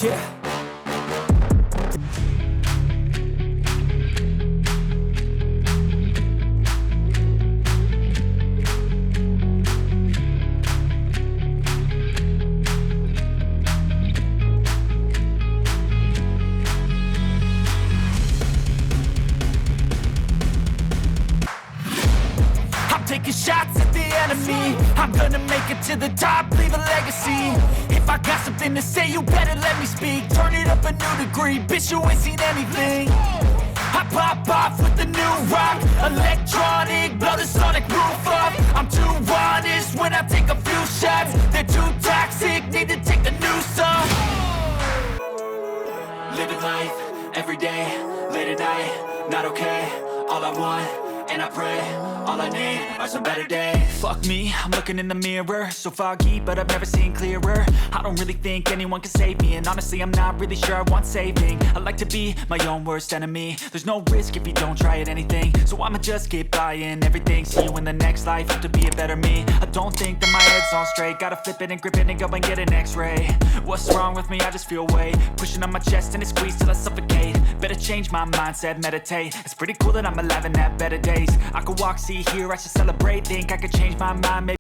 Yeah. I'm taking shots at the enemy. I'm gonna make it to the top, leave a legacy. If I got something to say, you better let me speak. Turn it up a new degree, bitch, you ain't seen anything. I pop off with the new rock, electronic, blow the sonic roof up. I'm too honest when I take a few shots. They're too toxic, need to take the noose off. Living life, every day, late at night, not okay. All I want, and I pray, all I need are some better days. Fuck me, I'm looking in the mirror, so foggy, but I've never seen clearer. I don't really think anyone can save me, and honestly I'm not really sure I want saving. I like to be my own worst enemy. There's no risk if you don't try at anything, so I'ma just keep buying everything. See you in the next life, have to be a better me. I don't think that my head's on straight, gotta flip it and grip it and go and get an x-ray. What's wrong with me? I just feel weight pushing on my chest and it squeezes till I suffocate. Better change my mindset, meditate. It's pretty cool that I'm alive and have better days. I could walk, see, hear, I should celebrate. Think I could change my mind, maybe.